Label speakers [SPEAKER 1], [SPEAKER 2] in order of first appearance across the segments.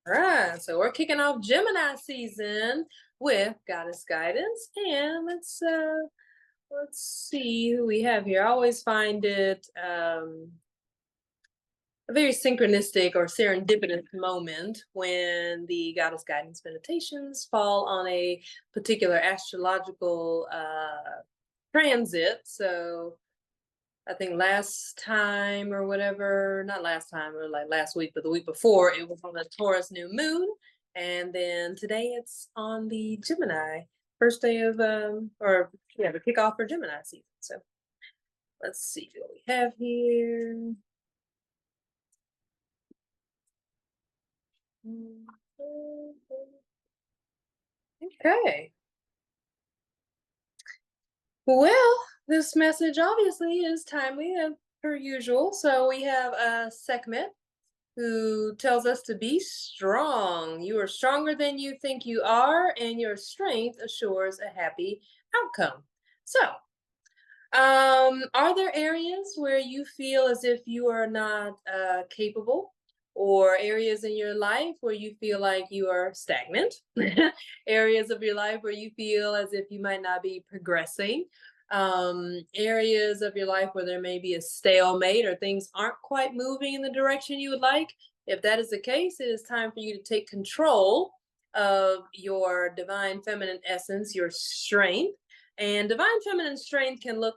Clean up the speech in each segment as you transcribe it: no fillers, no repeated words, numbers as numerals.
[SPEAKER 1] All right, so we're kicking off Gemini season with Goddess Guidance, and let's see who we have here. I always find it a very synchronistic or serendipitous moment when the Goddess Guidance meditations fall on a particular astrological transit. So I think last time or whatever, not last time or like last week, but the week before, it was on the Taurus new moon. And then today it's on the Gemini first day of, or yeah, the kickoff for Gemini season. So let's see what we have here. Okay. Well, this message obviously is timely and per usual. So we have Sekhmet who tells us to be strong. You are stronger than you think you are, and your strength assures a happy outcome. So, are there areas where you feel as if you are not capable, or areas in your life where you feel like you are stagnant? Areas of your life where you feel as if you might not be progressing? Areas of your life where there may be a stalemate or things aren't quite moving in the direction you would like? If that is the case, it is time for you to take control of your divine feminine essence, your strength. And divine feminine strength can look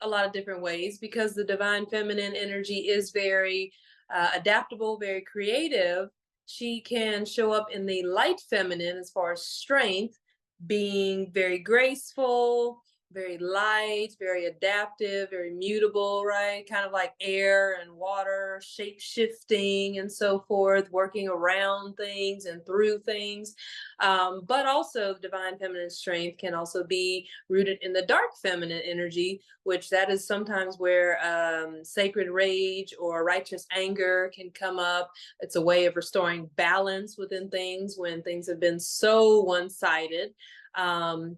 [SPEAKER 1] a lot of different ways because the divine feminine energy is very adaptable, very creative. She can show up in the light feminine as far as strength, being very graceful, very light, very adaptive, very mutable, right? Kind of like air and water, shape shifting and so forth, working around things and through things. But also, the divine feminine strength can also be rooted in the dark feminine energy, which that is sometimes where sacred rage or righteous anger can come up. It's a way of restoring balance within things when things have been so one-sided. Um,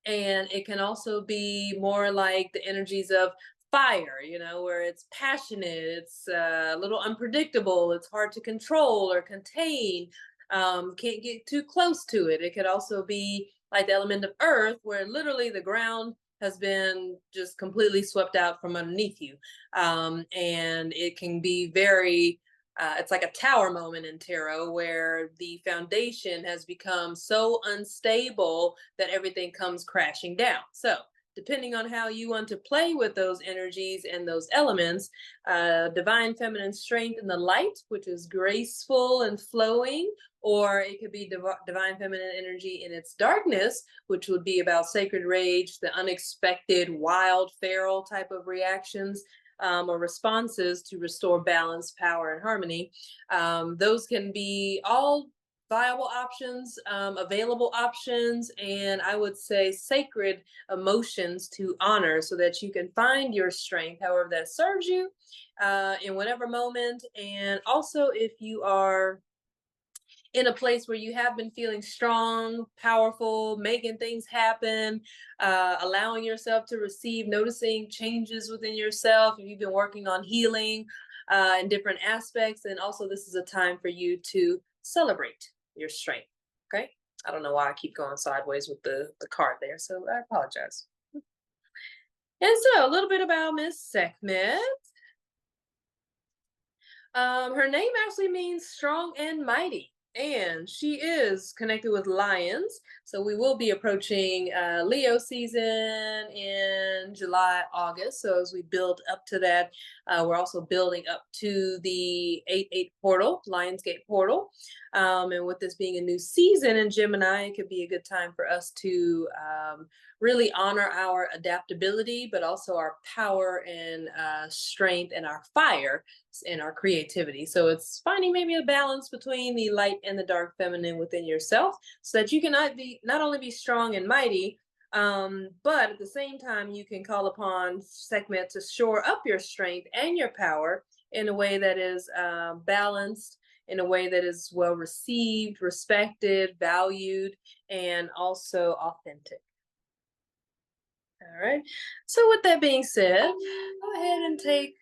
[SPEAKER 1] and it can also be more like the energies of fire, where it's passionate, it's a little unpredictable, it's hard to control or contain, can't get too close to it. It could also be like the element of earth, where literally the ground has been just completely swept out from underneath you. And it can be very it's like a tower moment in tarot where the foundation has become so unstable that everything comes crashing down. So, depending on how you want to play with those energies and those elements, divine feminine strength in the light, which is graceful and flowing, or it could be divine feminine energy in its darkness, which would be about sacred rage, the unexpected, wild, feral type of reactions or responses to restore balance, power, and harmony. Those can be all viable options, available options, and I would say sacred emotions to honor so that you can find your strength, however that serves you in whatever moment. And also, if you are in a place where you have been feeling strong, powerful, making things happen, allowing yourself to receive, noticing changes within yourself. If you've been working on healing in different aspects, and also this is a time for you to celebrate your strength. Okay. I don't know why I keep going sideways with the card there, so I apologize. And so a little bit about Miss Sekhmet. Her name actually means strong and mighty, and she is connected with lions. So we will be approaching Leo season in July, August. So as we build up to that, we're also building up to the 8/8 portal, Lionsgate portal. And with this being a new season in Gemini, it could be a good time for us to really honor our adaptability, but also our power and strength and our fire and our creativity. So it's finding maybe a balance between the light and the dark feminine within yourself so that you can not only be strong and mighty, but at the same time, you can call upon Sekhmet to shore up your strength and your power in a way that is balanced, in a way that is well received, respected, valued, and also authentic. All right. So, with that being said, go ahead and take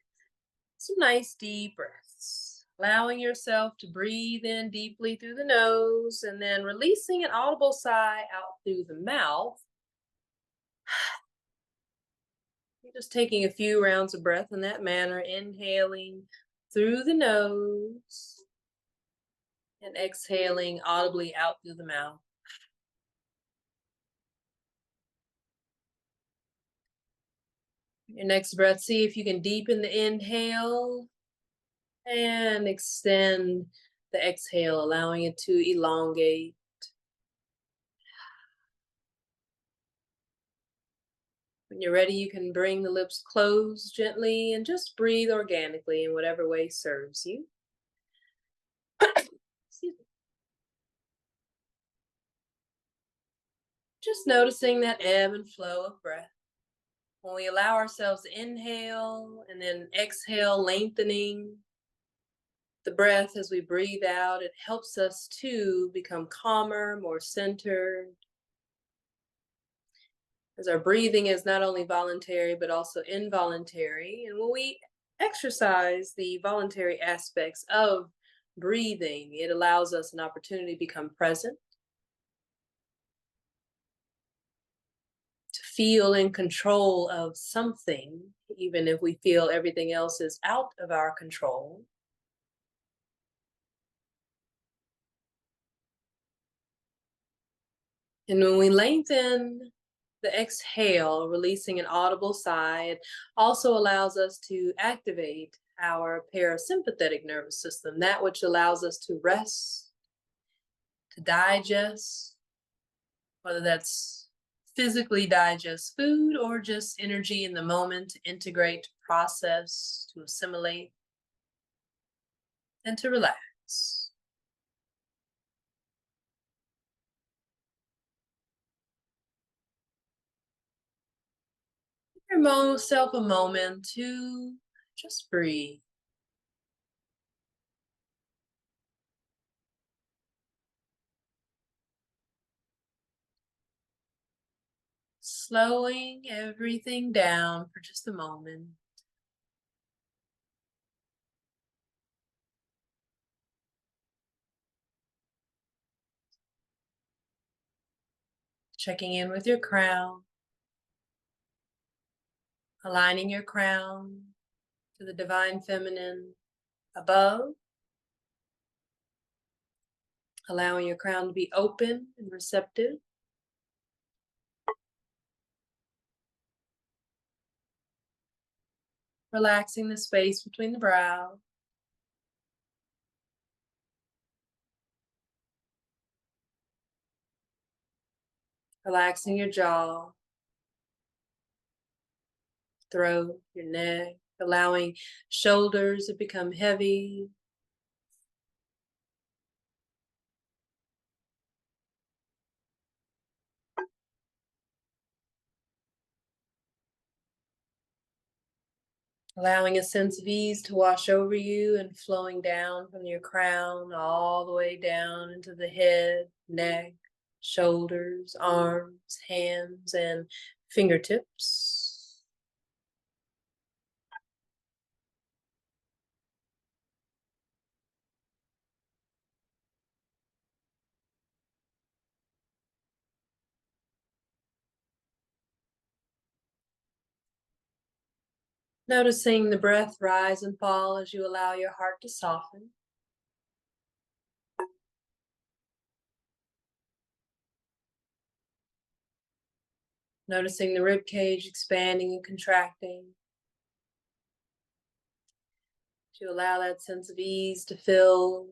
[SPEAKER 1] some nice deep breaths. Allowing yourself to breathe in deeply through the nose and then releasing an audible sigh out through the mouth. You're just taking a few rounds of breath in that manner, inhaling through the nose and exhaling audibly out through the mouth. Your next breath, see if you can deepen the inhale and extend the exhale, allowing it to elongate. When you're ready, you can bring the lips closed gently and just breathe organically in whatever way serves you. Excuse me. Just noticing that ebb and flow of breath. When we allow ourselves to inhale and then exhale, lengthening the breath as we breathe out, it helps us to become calmer, more centered, as our breathing is not only voluntary but also involuntary. And when we exercise the voluntary aspects of breathing, it allows us an opportunity to become present, to feel in control of something, even if we feel everything else is out of our control. And when we lengthen the exhale, releasing an audible sigh, it also allows us to activate our parasympathetic nervous system, that which allows us to rest, to digest, whether that's physically digest food or just energy in the moment, to integrate, to process, to assimilate, and to relax. Give yourself a moment to just breathe. Slowing everything down for just a moment. Checking in with your crown. Aligning your crown to the divine feminine above. Allowing your crown to be open and receptive. Relaxing the space between the brows. Relaxing your jaw, throat, your neck. Allowing shoulders to become heavy. Allowing a sense of ease to wash over you and flowing down from your crown all the way down into the head, neck, shoulders, arms, hands, and fingertips. Noticing the breath rise and fall as you allow your heart to soften. Noticing the rib cage expanding and contracting. To allow that sense of ease to fill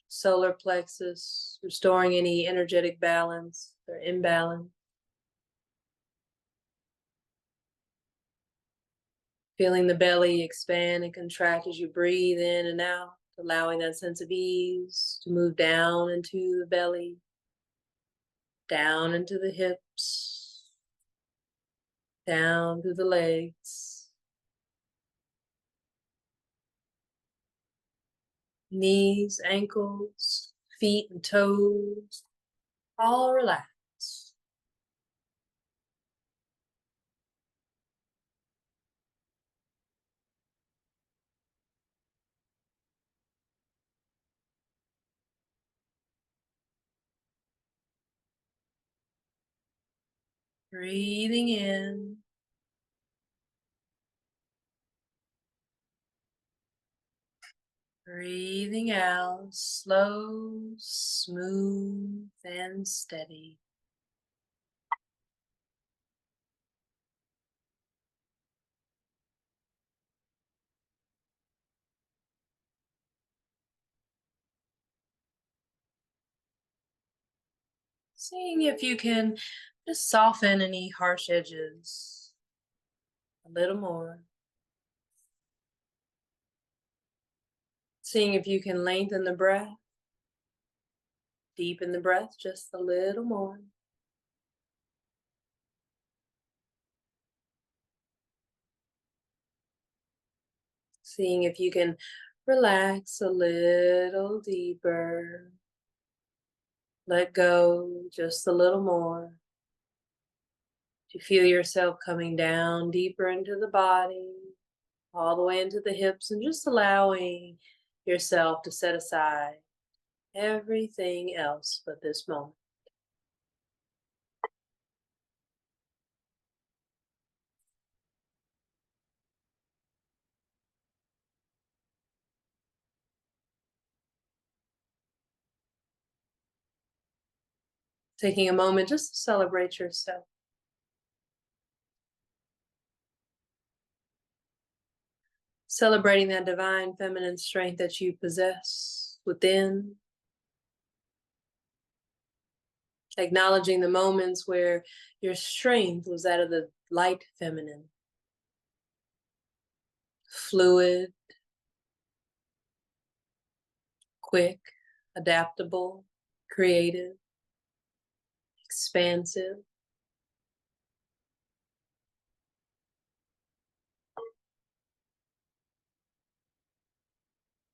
[SPEAKER 1] solar plexus, restoring any energetic balance or imbalance. Feeling the belly expand and contract as you breathe in and out, allowing that sense of ease to move down into the belly, down into the hips, down through the legs, knees, ankles, feet, and toes, all relaxed. Breathing in. Breathing out, slow, smooth, and steady. Seeing if you can just soften any harsh edges a little more. Seeing if you can lengthen the breath, deepen the breath just a little more. Seeing if you can relax a little deeper. Let go just a little more. You feel yourself coming down deeper into the body, all the way into the hips, and just allowing yourself to set aside everything else but this moment. Taking a moment just to celebrate yourself. Celebrating that divine feminine strength that you possess within. Acknowledging the moments where your strength was out of the light feminine. Fluid, quick, adaptable, creative, expansive.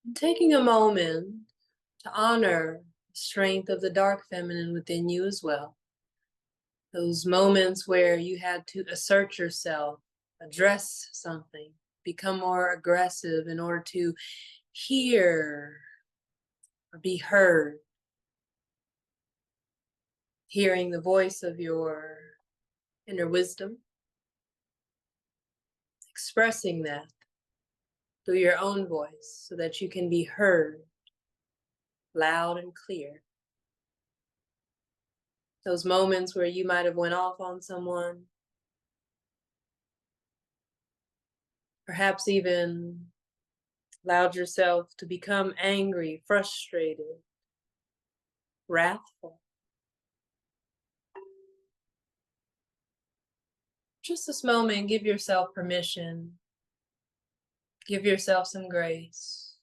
[SPEAKER 1] And taking a moment to honor the strength of the dark feminine within you as well. Those moments where you had to assert yourself, address something, become more aggressive in order to hear or be heard. Hearing the voice of your inner wisdom, expressing that through your own voice so that you can be heard loud and clear. Those moments where you might have went off on someone, perhaps even allowed yourself to become angry, frustrated, wrathful. Just this moment, give yourself permission, give yourself some grace.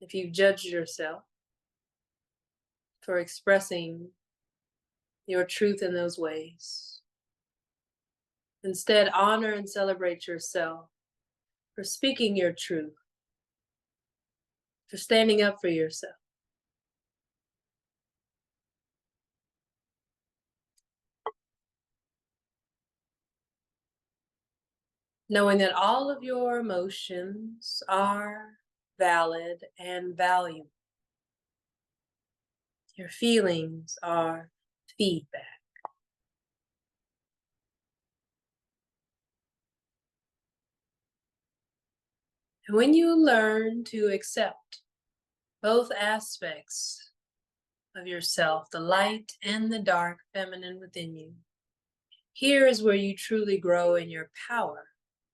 [SPEAKER 1] If you've judged yourself for expressing your truth in those ways, instead honor and celebrate yourself for speaking your truth, for standing up for yourself. Knowing that all of your emotions are valid and valuable. Your feelings are feedback. And when you learn to accept both aspects of yourself, the light and the dark feminine within you, here is where you truly grow in your power,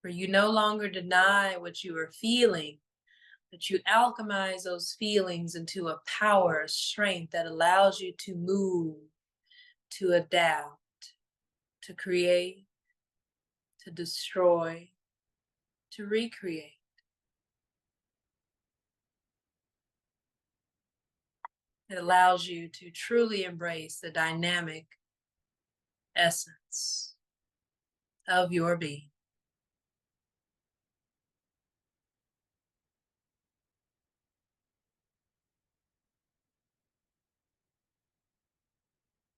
[SPEAKER 1] where you no longer deny what you are feeling, but you alchemize those feelings into a power, a strength that allows you to move, to adapt, to create, to destroy, to recreate. It allows you to truly embrace the dynamic essence of your being.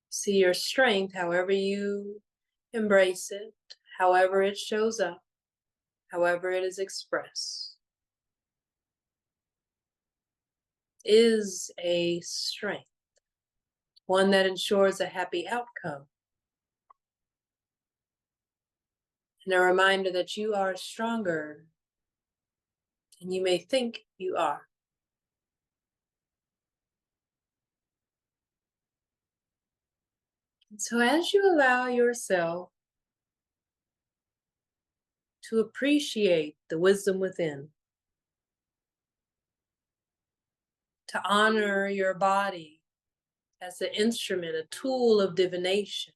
[SPEAKER 1] See your strength, however you embrace it, however it shows up, however it is expressed, is a strength. one that ensures a happy outcome, and a reminder that you are stronger than you may think you are. And so as you allow yourself to appreciate the wisdom within, to honor your body as an instrument, a tool of divination,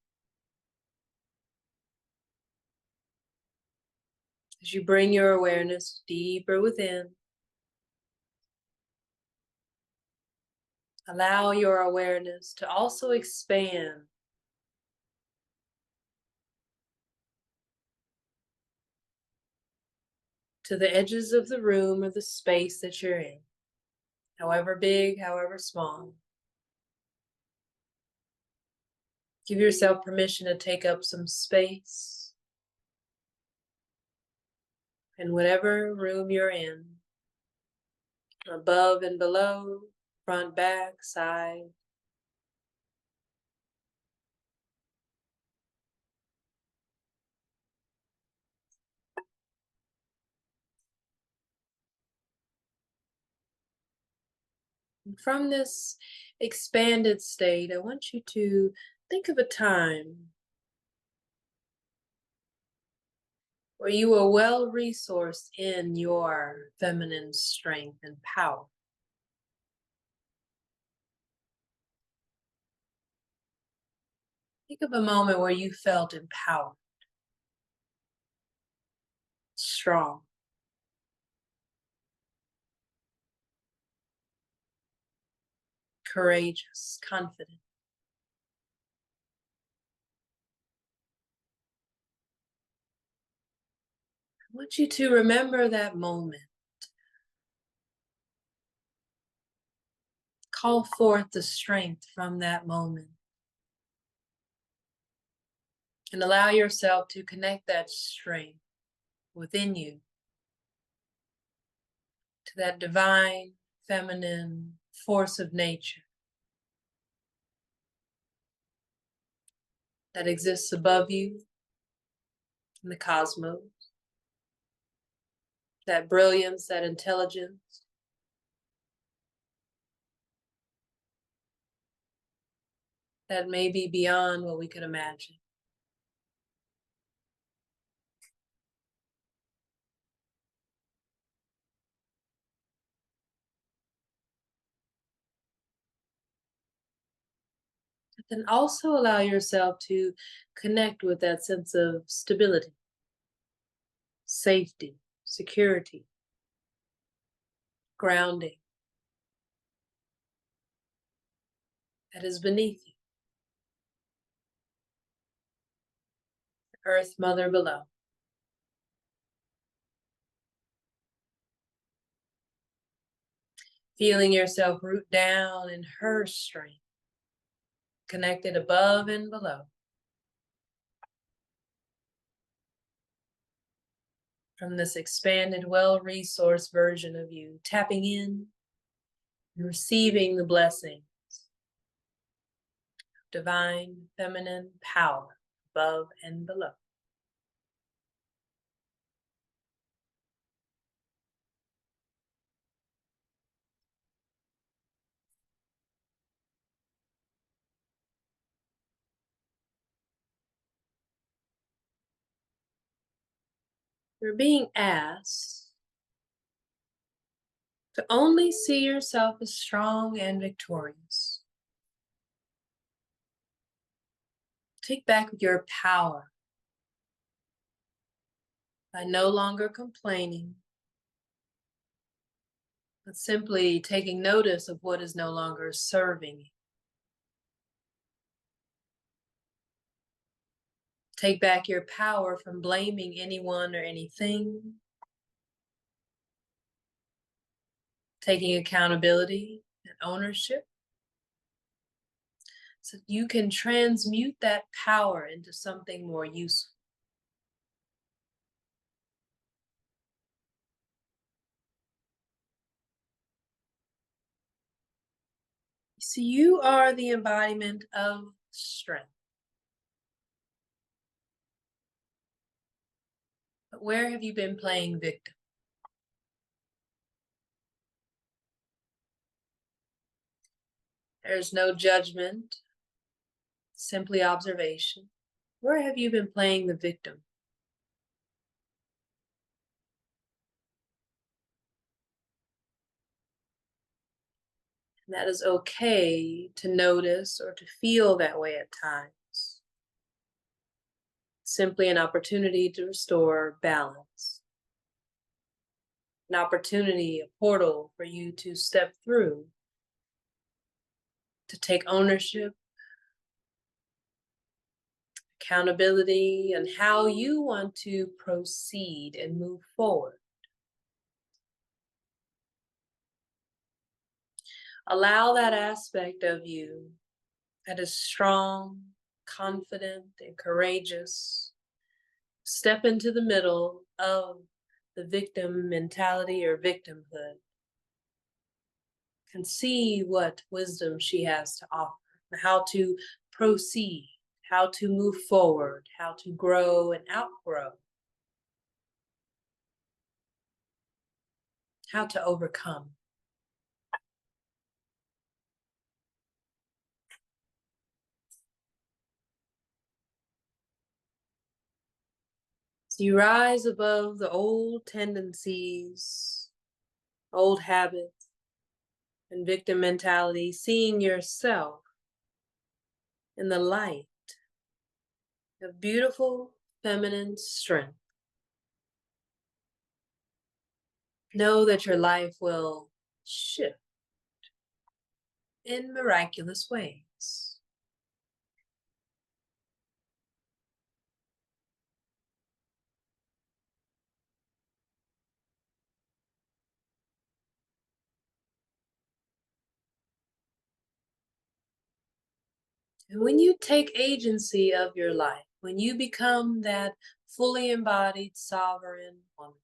[SPEAKER 1] as you bring your awareness deeper within, allow your awareness to also expand to the edges of the room or the space that you're in, however big, however small. Give yourself permission to take up some space in whatever room you're in, above and below, front, back, side. And from this expanded state, I want you to think of a time where you were well resourced in your feminine strength and power. Think of a moment where you felt empowered, strong, courageous, confident. I want you to remember that moment. Call forth the strength from that moment. And allow yourself to connect that strength within you to that divine, feminine force of nature that exists above you in the cosmos. That brilliance, that intelligence, that may be beyond what we could imagine. But then also allow yourself to connect with that sense of stability, safety, security, grounding that is beneath you. Earth Mother below. Feeling yourself root down in her strength, connected above and below. From this expanded, well-resourced version of you, tapping in and receiving the blessings of divine feminine power above and below. You're being asked to only see yourself as strong and victorious. Take back your power by no longer complaining, but simply taking notice of what is no longer serving you. Take back your power from blaming anyone or anything. Taking accountability and ownership, so you can transmute that power into something more useful. So you are the embodiment of strength. But where have you been playing victim? There's no judgment, simply observation. Where have you been playing the victim? And that is okay to notice or to feel that way at times. Simply an opportunity to restore balance. An opportunity, a portal for you to step through, to take ownership, accountability, and how you want to proceed and move forward. Allow that aspect of you that is strong, confident, and courageous step into the middle of the victim mentality or victimhood and see what wisdom she has to offer, how to proceed, how to move forward, how to grow and outgrow, how to overcome. So you rise above the old tendencies, old habits, and victim mentality, seeing yourself in the light of beautiful feminine strength. Know that your life will shift in miraculous ways. And when you take agency of your life, when you become that fully embodied sovereign woman,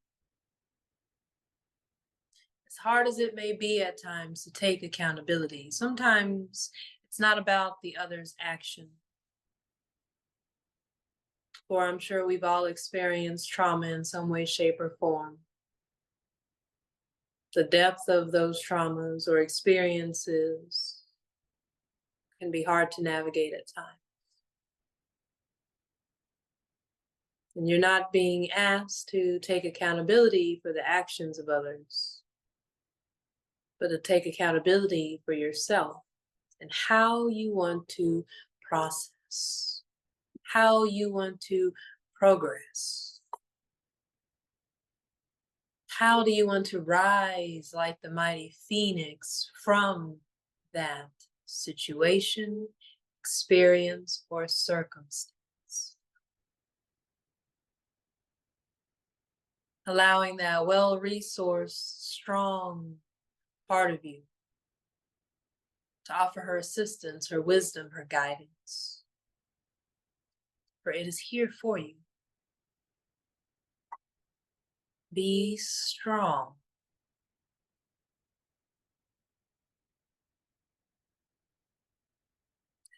[SPEAKER 1] as hard as it may be at times to take accountability, sometimes it's not about the other's action. For I'm sure we've all experienced trauma in some way, shape, or form. The depth of those traumas or experiences can be hard to navigate at times. And you're not being asked to take accountability for the actions of others, but to take accountability for yourself and how you want to process, how you want to progress. How do you want to rise like the mighty phoenix from that situation, experience, or circumstance? Allowing that well-resourced, strong part of you to offer her assistance, her wisdom, her guidance. For it is here for you. Be strong.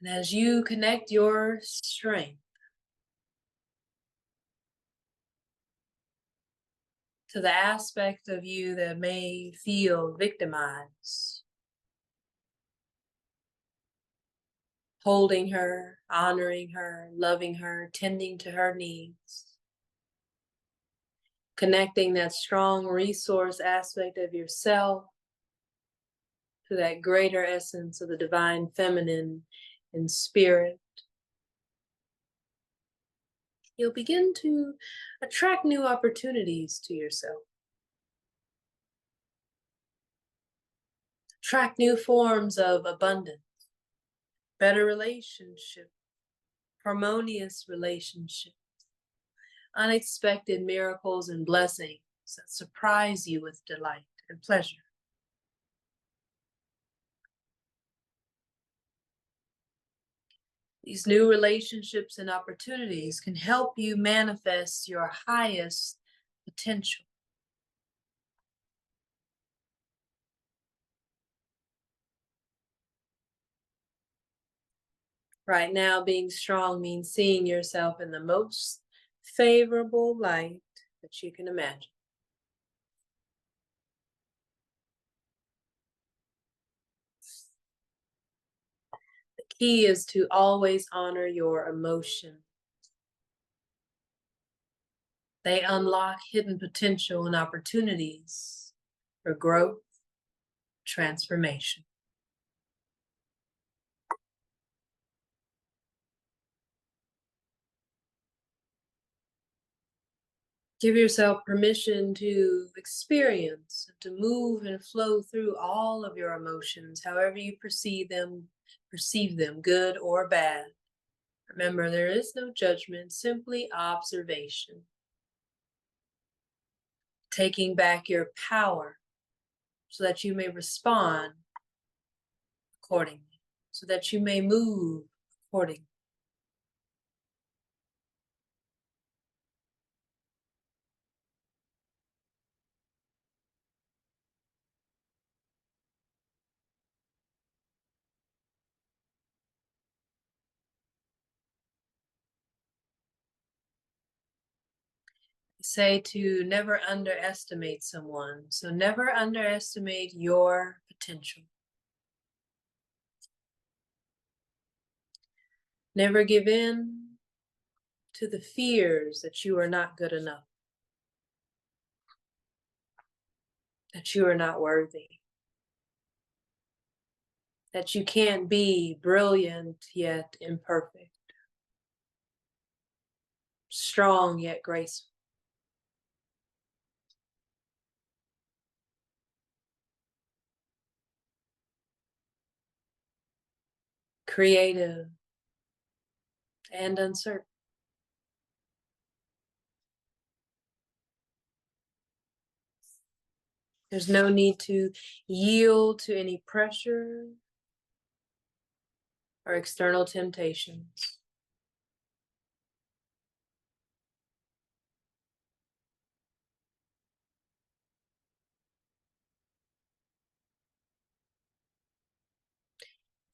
[SPEAKER 1] And as you connect your strength to the aspect of you that may feel victimized, holding her, honoring her, loving her, tending to her needs, connecting that strong resource aspect of yourself to that greater essence of the divine feminine in spirit, you'll begin to attract new opportunities to yourself. Attract new forms of abundance, better relationship, harmonious relationships, unexpected miracles and blessings that surprise you with delight and pleasure. These new relationships and opportunities can help you manifest your highest potential. Right now, being strong means seeing yourself in the most favorable light that you can imagine. The key is to always honor your emotions. They unlock hidden potential and opportunities for growth, transformation. Give yourself permission to experience, to move and flow through all of your emotions, however you perceive them, good or bad. Remember, there is no judgment, simply observation. Taking back your power so that you may respond accordingly, so that you may move accordingly. Say to never underestimate someone, so never underestimate your potential. Never give in to the fears that you are not good enough, that you are not worthy, that you can't be brilliant yet imperfect, strong yet graceful. Creative and uncertain. There's no need to yield to any pressure or external temptations.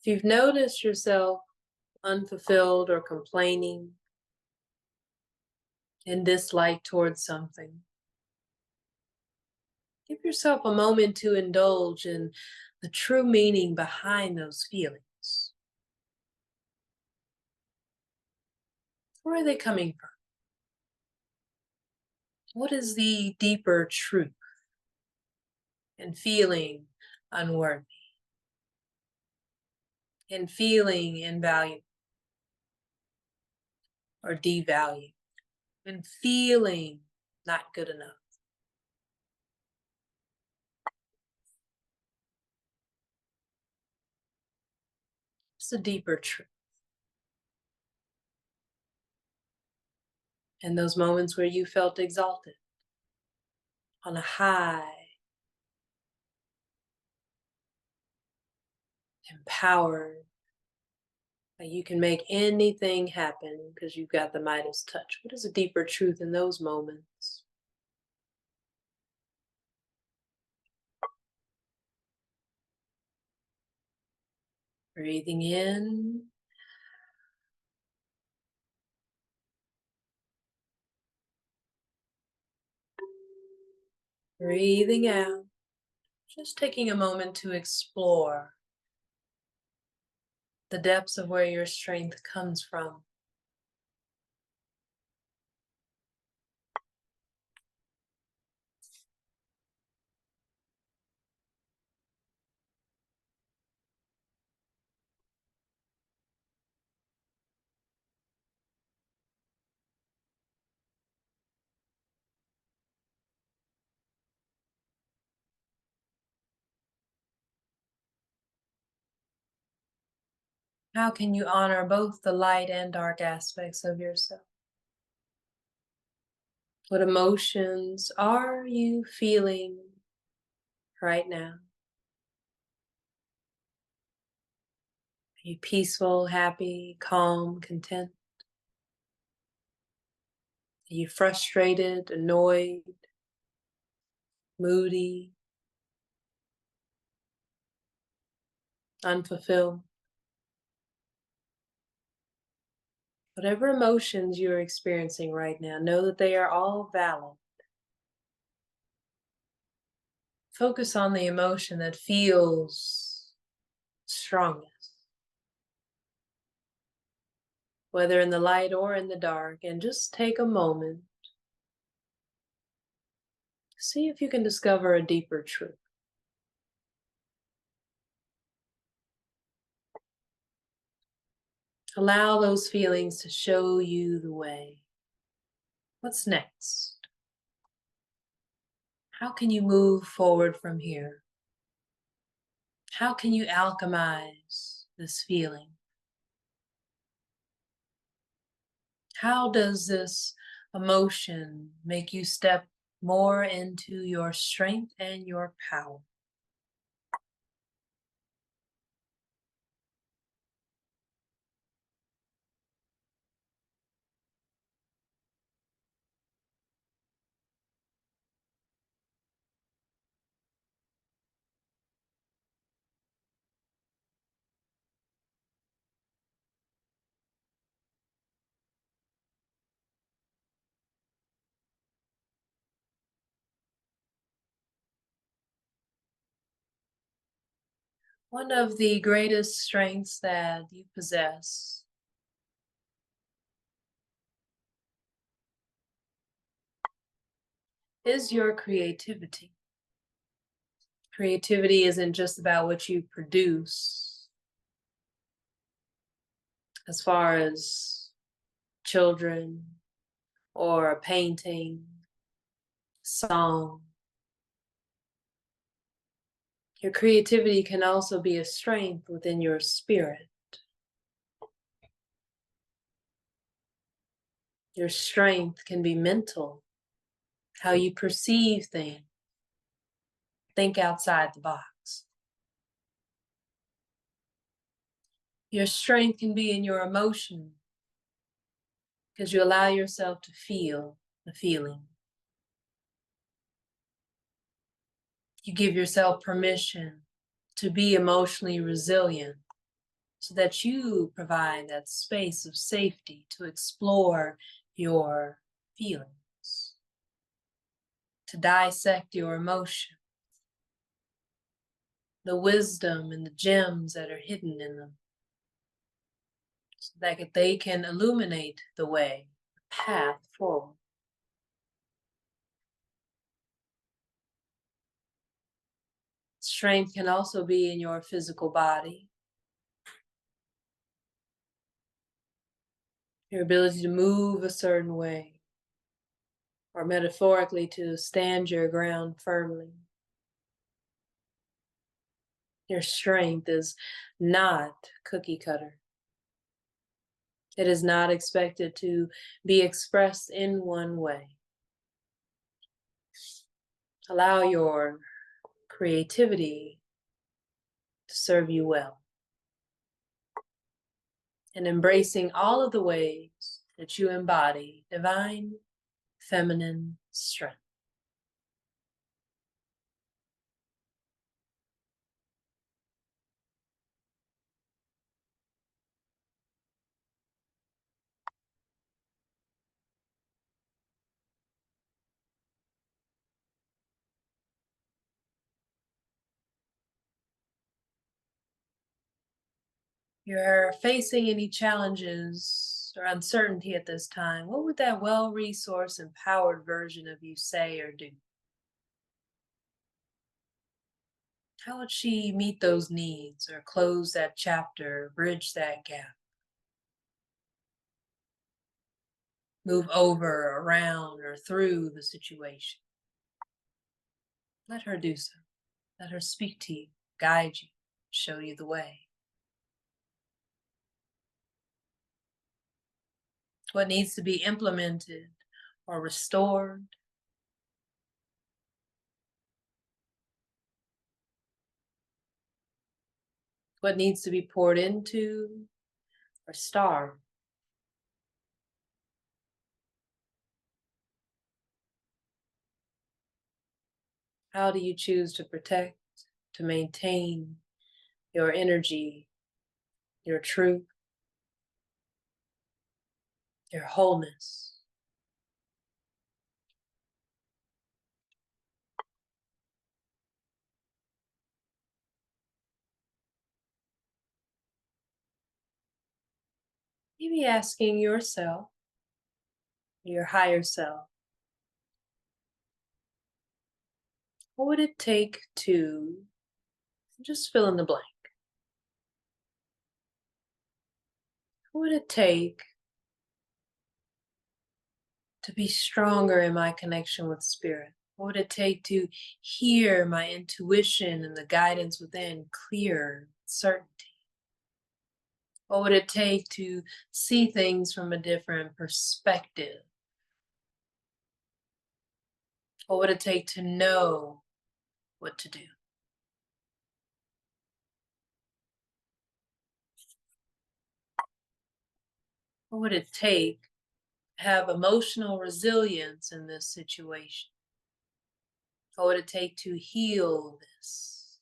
[SPEAKER 1] If you've noticed yourself unfulfilled or complaining in dislike towards something, give yourself a moment to indulge in the true meaning behind those feelings. Where are they coming from? What is the deeper truth in feeling unworthy, in feeling invaluable or devalued, in feeling not good enough? It's a deeper truth. In those moments where you felt exalted, on a high, empowered, that you can make anything happen because you've got the Midas touch. What is a deeper truth in those moments? Breathing in. Breathing out. Just taking a moment to explore the depths of where your strength comes from. How can you honor both the light and dark aspects of yourself? What emotions are you feeling right now? Are you peaceful, happy, calm, content? Are you frustrated, annoyed, moody, unfulfilled? Whatever emotions you're experiencing right now, know that they are all valid. Focus on the emotion that feels strongest, whether in the light or in the dark, and just take a moment. See if you can discover a deeper truth. Allow those feelings to show you the way. What's next? How can you move forward from here? How can you alchemize this feeling? How does this emotion make you step more into your strength and your power? One of the greatest strengths that you possess is your creativity. Creativity isn't just about what you produce, as far as children or a painting, song. Your creativity can also be a strength within your spirit. Your strength can be mental, how you perceive things. Think outside the box. Your strength can be in your emotion, because you allow yourself to feel the feeling. You give yourself permission to be emotionally resilient so that you provide that space of safety to explore your feelings, to dissect your emotion, the wisdom and the gems that are hidden in them, so that they can illuminate the way, the path forward. Strength can also be in your physical body. Your ability to move a certain way, or metaphorically to stand your ground firmly. Your strength is not cookie cutter. It is not expected to be expressed in one way. Allow your creativity to serve you well, and embracing all of the ways that you embody divine feminine strength. You're facing any challenges or uncertainty at this time, what would that well-resourced, empowered version of you say or do? How would she meet those needs or close that chapter, bridge that gap? Move over, around, or through the situation? Let her do so. Let her speak to you, guide you, show you the way. What needs to be implemented or restored? What needs to be poured into or starved? How do you choose to protect, to maintain your energy, your truth? your wholeness. Maybe asking yourself, your higher self, what would it take to just fill in the blank? What would it take to be stronger in my connection with spirit? What would it take to hear my intuition and the guidance within clear certainty? What would it take to see things from a different perspective? What would it take to know what to do? What would it take to have emotional resilience in this situation? What would it take to heal this?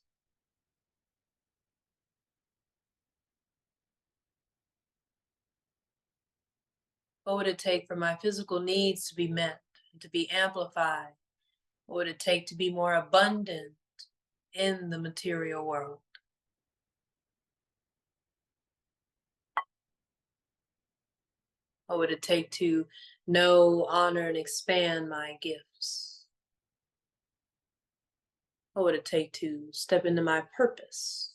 [SPEAKER 1] What would it take for my physical needs to be met, to be amplified? What would it take to be more abundant in the material world? What would it take to know, honor, and expand my gifts? What would it take to step into my purpose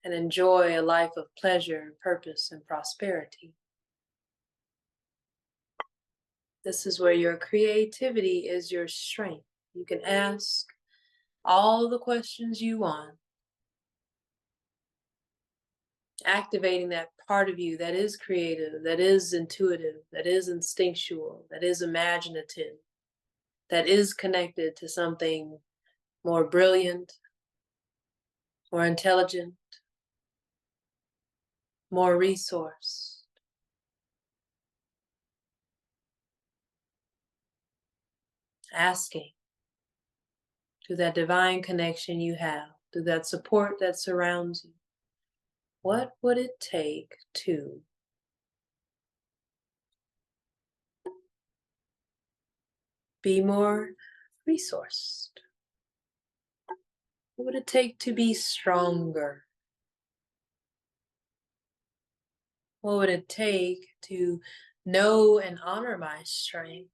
[SPEAKER 1] and enjoy a life of pleasure, purpose, and prosperity? This is where your creativity is your strength. You can ask all the questions you want, activating that part of you that is creative, that is intuitive, that is instinctual, that is imaginative, that is connected to something more brilliant, more intelligent, more resourced. Asking through that divine connection you have, through that support that surrounds you, what would it take to be more resourced? What would it take to be stronger? What would it take to know and honor my strengths,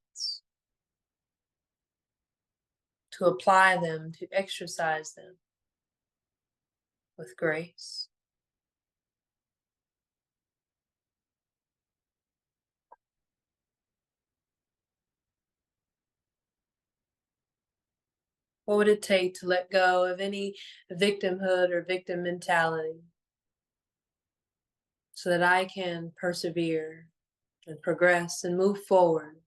[SPEAKER 1] to apply them, to exercise them with grace? What would it take to let go of any victimhood or victim mentality so that I can persevere and progress and move forward?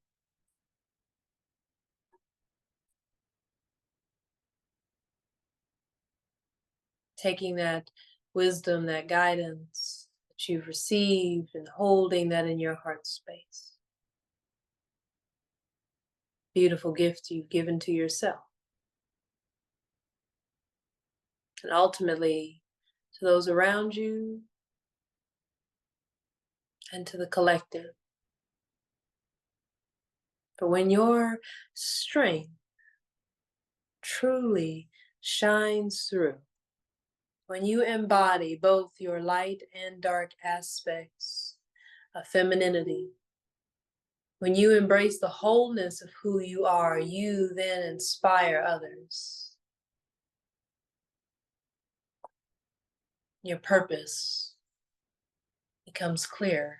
[SPEAKER 1] Taking that wisdom, that guidance that you've received and holding that in your heart space. Beautiful gift you've given to yourself. And ultimately, to those around you and to the collective. But when your strength truly shines through, when you embody both your light and dark aspects of femininity, when you embrace the wholeness of who you are, you then inspire others. Your purpose becomes clear.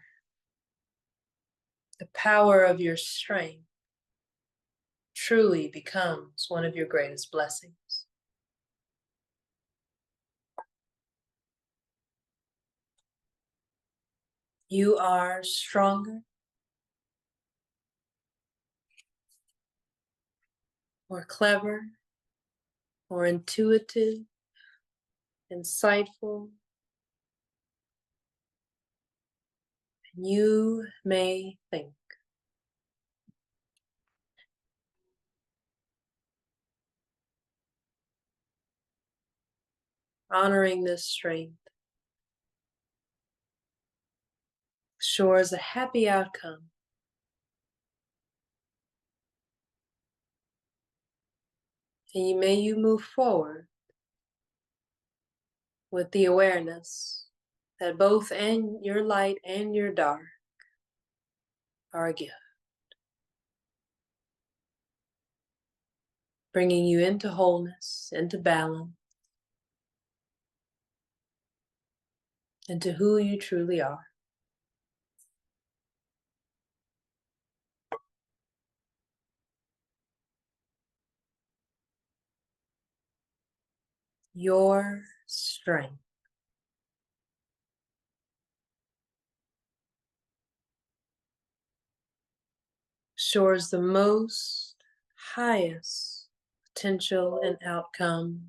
[SPEAKER 1] The power of your strength truly becomes one of your greatest blessings. You are stronger, more clever, more intuitive, insightful, than you may think. Honoring this strength, assures a happy outcome. And may you move forward with the awareness that both and your light and your dark are a gift, bringing you into wholeness, into balance, into who you truly are. Your strength. Assures the most highest potential and outcome.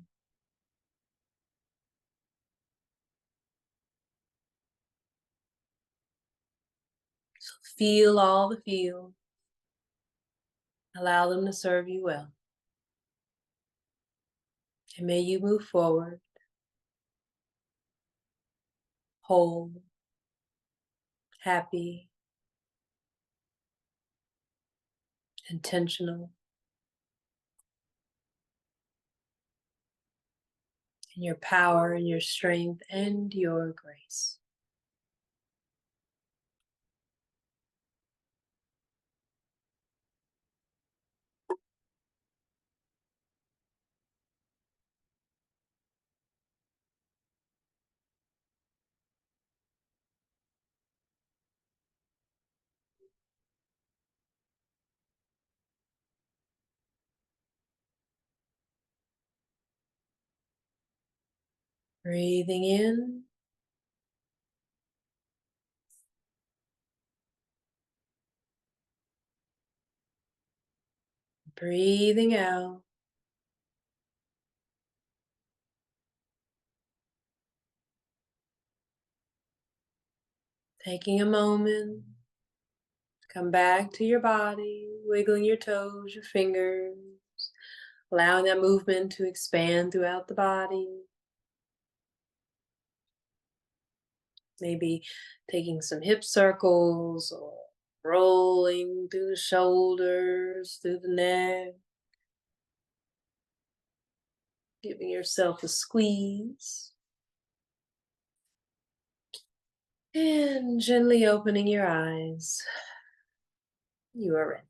[SPEAKER 1] So feel all the feels. Allow them to serve you well. And may you move forward whole, happy, intentional, in your power and your strength and your grace. Breathing in. Breathing out. Taking a moment. Come back to your body, wiggling your toes, your fingers, allowing that movement to expand throughout the body. Maybe taking some hip circles or rolling through the shoulders, through the neck. Giving yourself a squeeze. And gently opening your eyes. You are ready.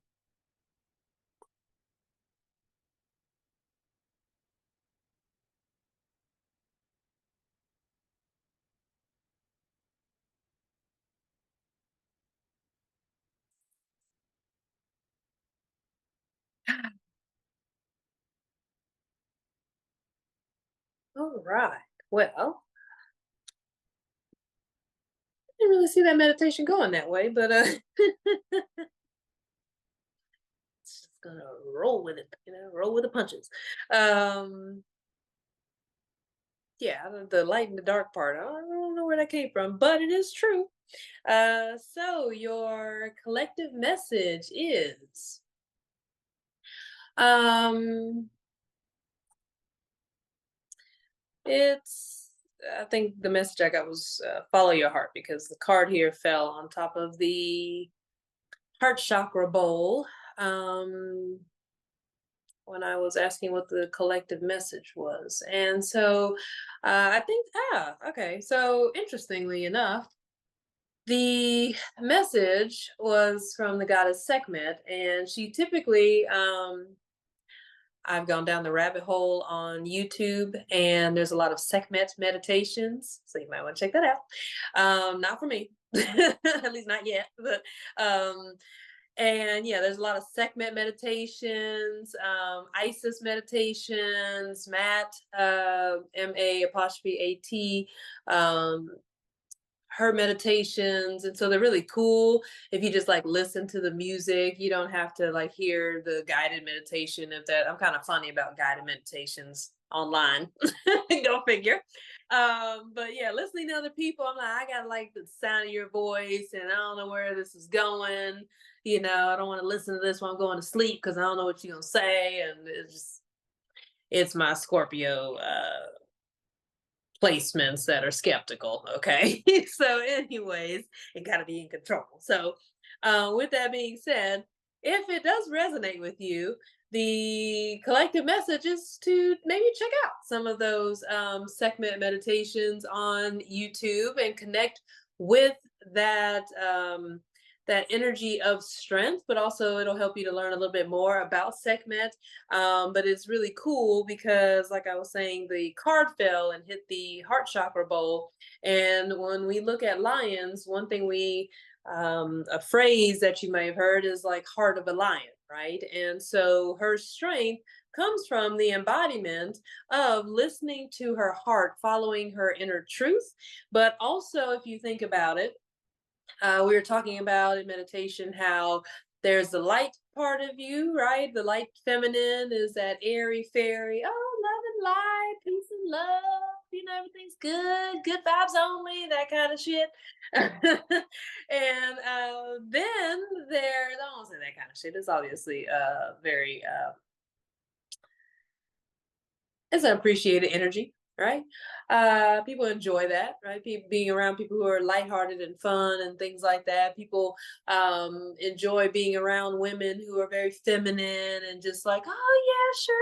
[SPEAKER 1] All right. Well, I didn't really see that meditation going that way, but just gonna roll with it, roll with the punches. Um, yeah, the light and the dark part, I don't know where that came from, but it is true. So your collective message is, um, it's, I think the message I got was follow your heart, because the card here fell on top of the heart chakra bowl. When I was asking what the collective message was. And so I think, okay. So interestingly enough, the message was from the goddess Sekhmet, and she typically, I've gone down the rabbit hole on YouTube, and there's a lot of Sekhmet meditations, so you might want to check that out. Not for me, at least not yet, but and yeah, there's a lot of Sekhmet meditations, Isis meditations, MA''AT, her meditations. And so they're really cool. If you just like listen to the music, you don't have to like hear the guided meditation. If that, I'm kind of funny about guided meditations online. Go figure. But yeah, listening to other people, I'm like, I got like the sound of your voice, and I don't know where this is going. I don't want to listen to this while I'm going to sleep because I don't know what you're gonna say. And it's my Scorpio placements that are skeptical. Okay. So anyways, it got to be in control. So with that being said, if it does resonate with you, the collective message is to maybe check out some of those Sekhmet meditations on YouTube and connect with that that energy of strength, but also it'll help you to learn a little bit more about Sekhmet. But it's really cool because, like I was saying, the card fell and hit the heart chakra bowl. And when we look at lions, one thing a phrase that you may have heard is like heart of a lion, right? And so her strength comes from the embodiment of listening to her heart, following her inner truth. But also, if you think about it, we were talking about in meditation how there's the light part of you, right? The light feminine is that airy fairy, oh, love and light, peace and love, everything's good vibes only, that kind of shit. And then I don't want to say that kind of shit. It's obviously very it's an appreciated energy, right? People enjoy that, right? Being around people who are lighthearted and fun and things like that. People enjoy being around women who are very feminine and just like, oh yeah, sure,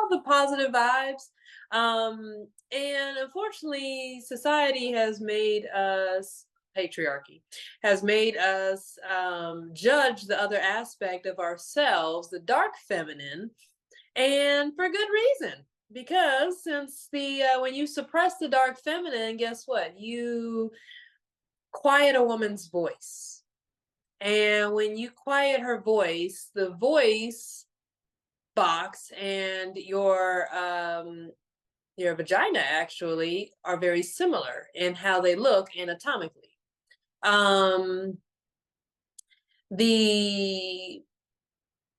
[SPEAKER 1] all the positive vibes. And unfortunately, society has made us patriarchy has made us judge the other aspect of ourselves, the dark feminine, and for good reason, because since the when you suppress the dark feminine, guess what, you quiet a woman's voice. And when you quiet her voice, the voice box and your vagina actually are very similar in how they look anatomically. The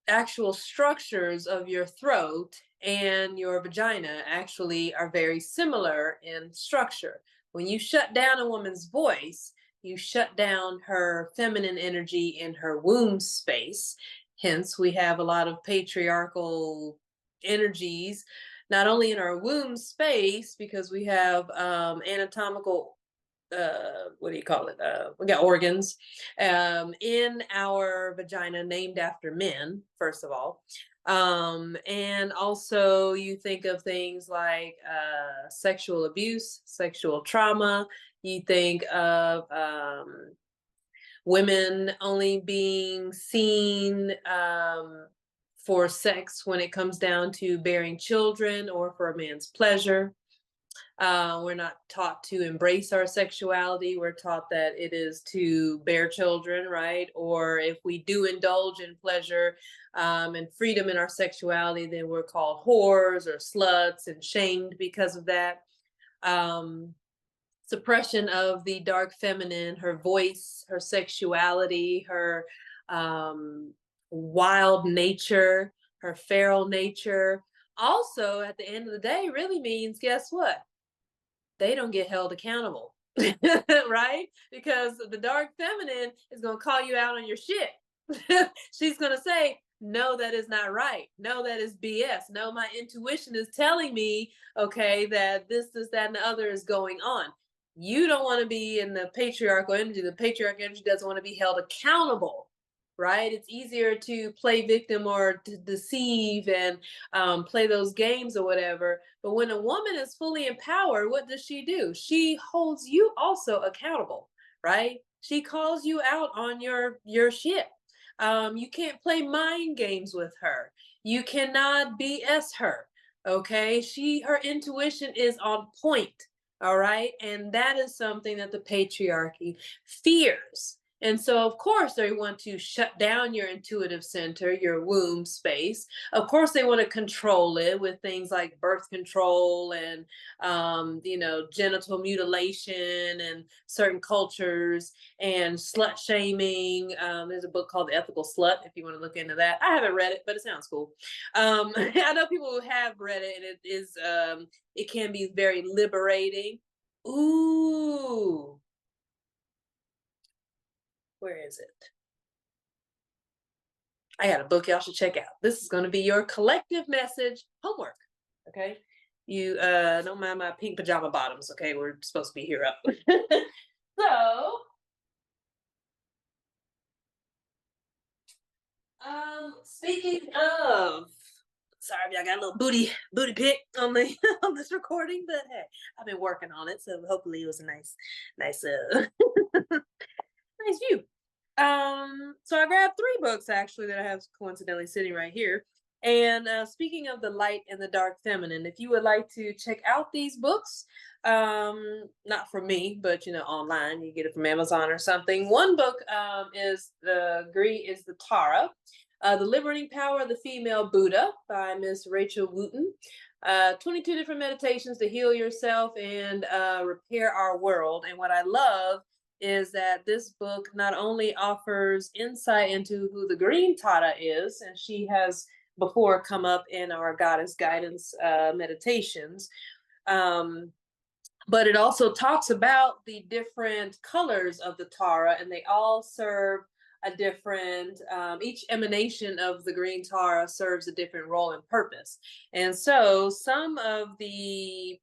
[SPEAKER 1] actual structures of your throat and your vagina actually are very similar in structure. When you shut down a woman's voice, you shut down her feminine energy in her womb space. Hence, we have a lot of patriarchal energies, not only in our womb space, because we have anatomical what do you call it? We got organs in our vagina named after men, first of all. And also you think of things like sexual abuse, sexual trauma. You think of women only being seen for sex when it comes down to bearing children or for a man's pleasure. We're not taught to embrace our sexuality. We're taught that it is to bear children, right? Or if we do indulge in pleasure and freedom in our sexuality, then we're called whores or sluts and shamed because of that. Suppression of the dark feminine, her voice, her sexuality, her wild nature, her feral nature. Also, at the end of the day, really means, guess what? They don't get held accountable, right? Because the dark feminine is going to call you out on your shit. She's going to say, no, that is not right. No, that is BS. No, my intuition is telling me, okay, that this, that, and the other is going on. You don't want to be in the patriarchal energy. The patriarchal energy doesn't want to be held accountable, right? It's easier to play victim or to deceive and play those games or whatever. But when a woman is fully empowered, what does she do? She holds you also accountable, right? She calls you out on your shit. You can't play mind games with her. You cannot BS her. Okay, her intuition is on point. All right, and that is something that the patriarchy fears. And so, of course, they want to shut down your intuitive center, your womb space. Of course, they want to control it with things like birth control and, genital mutilation and certain cultures and slut shaming. There's a book called The Ethical Slut, if you want to look into that. I haven't read it, but it sounds cool. I know people who have read it, and it can be very liberating. Ooh. Where is it? I got a book y'all should check out. This is going to be your collective message homework. Okay. You don't mind my pink pajama bottoms, okay? We're supposed to be here up. So, speaking of, sorry if y'all got a little booty pic on the on this recording, but hey, I've been working on it, so hopefully it was a nice nice view. So I grabbed 3 books actually that I have coincidentally sitting right here. And speaking of the light and the dark feminine, if you would like to check out these books, not from me, but online, you get it from Amazon or something. One book is the Tara, The Liberating Power of the Female Buddha by Miss Rachel Wooten. 22 different meditations to heal yourself and repair our world. And what I love is that this book not only offers insight into who the Green Tata is, and she has before come up in our Goddess Guidance meditations, but it also talks about the different colors of the Tara, and they all serve a different, each emanation of the Green Tara serves a different role and purpose. And so some of the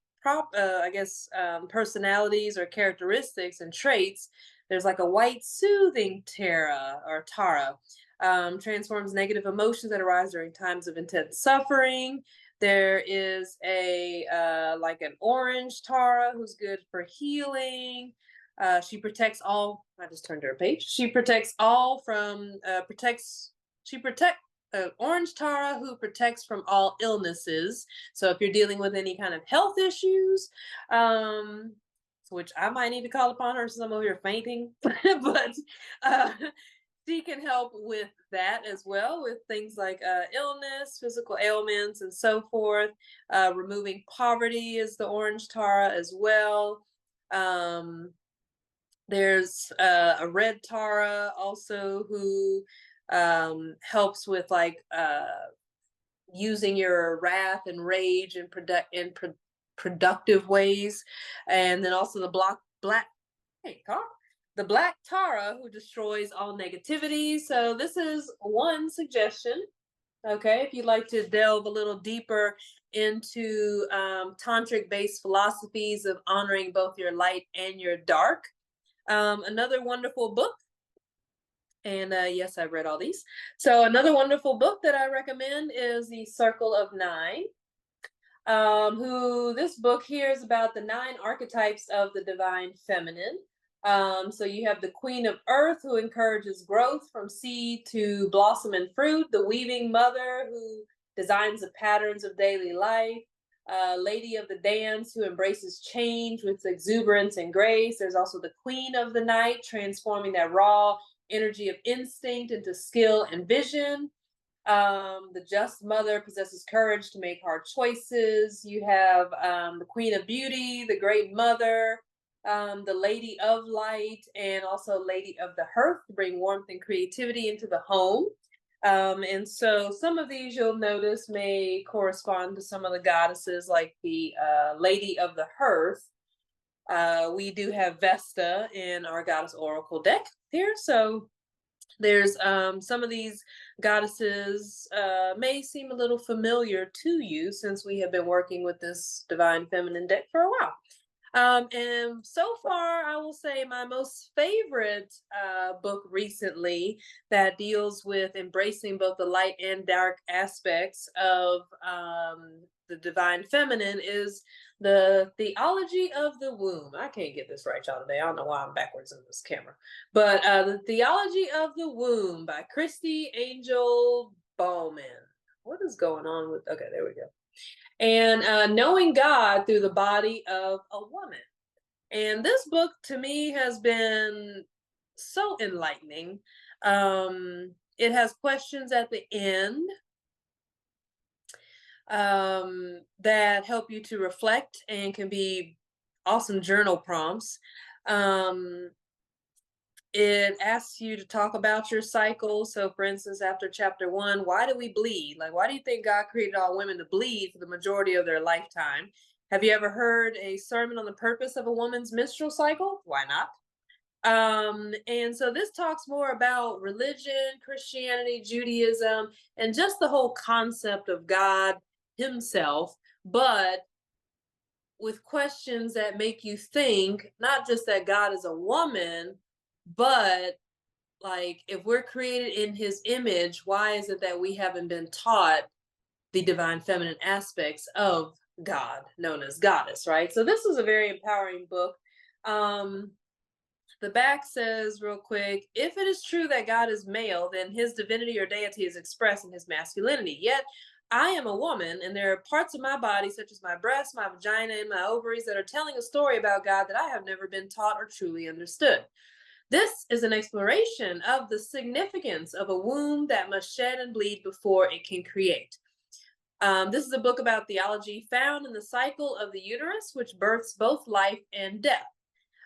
[SPEAKER 1] personalities or characteristics and traits. There's like a white soothing Tara, transforms negative emotions that arise during times of intense suffering. There is like an orange Tara who's good for healing. She protects all. I just turned to her page. She protects all from orange Tara who protects from all illnesses. So if you're dealing with any kind of health issues, which I might need to call upon her since I'm over here fainting, but she can help with that as well, with things like illness, physical ailments, and so forth. Removing poverty is the orange Tara as well. There's a red Tara also who helps with like using your wrath and rage in productive ways. And then also the the black Tara who destroys all negativity. So this is one suggestion. Okay, if you'd like to delve a little deeper into tantric based philosophies of honoring both your light and your dark. Another wonderful book, and yes, I've read all these. So another wonderful book that I recommend is The Circle of Nine. This book here is about the 9 archetypes of the divine feminine. So you have the Queen of Earth, who encourages growth from seed to blossom and fruit. The Weaving Mother, who designs the patterns of daily life. Lady of the Dance, who embraces change with exuberance and grace. There's also the Queen of the Night, transforming that raw energy of instinct into skill and vision. The Just Mother possesses courage to make hard choices. You have the Queen of Beauty, the Great Mother, the Lady of Light, and also Lady of the Hearth to bring warmth and creativity into the home. And so some of these you'll notice may correspond to some of the goddesses, like the Lady of the Hearth. We do have Vesta in our Goddess Oracle deck here. So there's some of these goddesses may seem a little familiar to you since we have been working with this Divine Feminine deck for a while. And so far, I will say my most favorite book recently that deals with embracing both the light and dark aspects of the Divine Feminine is The Theology of the Womb. I can't get this right, y'all, today. I don't know why I'm backwards in this camera. But The Theology of the Womb by Christy Angel Bowman. What is going on with... Okay, there we go. And Knowing God Through the Body of a Woman. And this book to me has been so enlightening. It has questions at the end that help you to reflect and can be awesome journal prompts. It asks you to talk about your cycle. So for instance, after chapter 1, why do we bleed? Like, why do you think God created all women to bleed for the majority of their lifetime? Have you ever heard a sermon on the purpose of a woman's menstrual cycle? Why not? And so this talks more about religion, Christianity, Judaism, and just the whole concept of God himself, but with questions that make you think, not just that God is a woman, but like if we're created in his image, why is it that we haven't been taught the divine feminine aspects of God, known as Goddess, right? So this was a very empowering book. Um, the back says, real quick, if it is true that God is male, then his divinity or deity is expressed in his masculinity. Yet I am a woman, and there are parts of my body, such as my breast, my vagina, and my ovaries, that are telling a story about God that I have never been taught or truly understood. This is an exploration of the significance of a womb that must shed and bleed before it can create. This is a book about theology found in the cycle of the uterus, which births both life and death.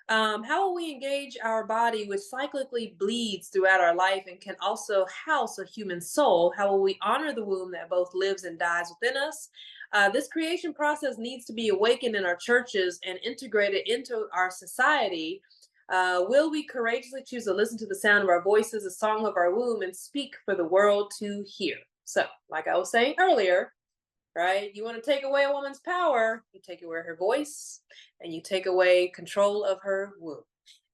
[SPEAKER 1] How will we engage our body, which cyclically bleeds throughout our life and can also house a human soul? How will we honor the womb that both lives and dies within us? This creation process needs to be awakened in our churches and integrated into our society. Will we courageously choose to listen to the sound of our voices, the song of our womb, and speak for the world to hear? So, like I was saying earlier, right? You want to take away a woman's power, you take away her voice, and you take away control of her womb.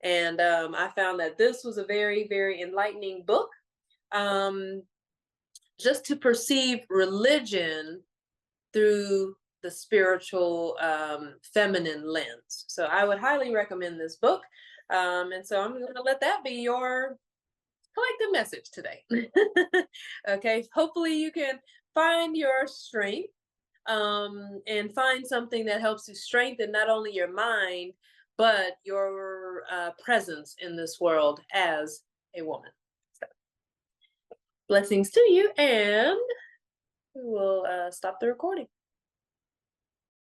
[SPEAKER 1] And I found that this was a very, very enlightening book. Um, just to perceive religion through the spiritual feminine lens. So I would highly recommend this book. And so I'm going to let that be your collective message today. Okay, hopefully you can find your strength and find something that helps you strengthen not only your mind, but your presence in this world as a woman. So, blessings to you, and we will stop the recording.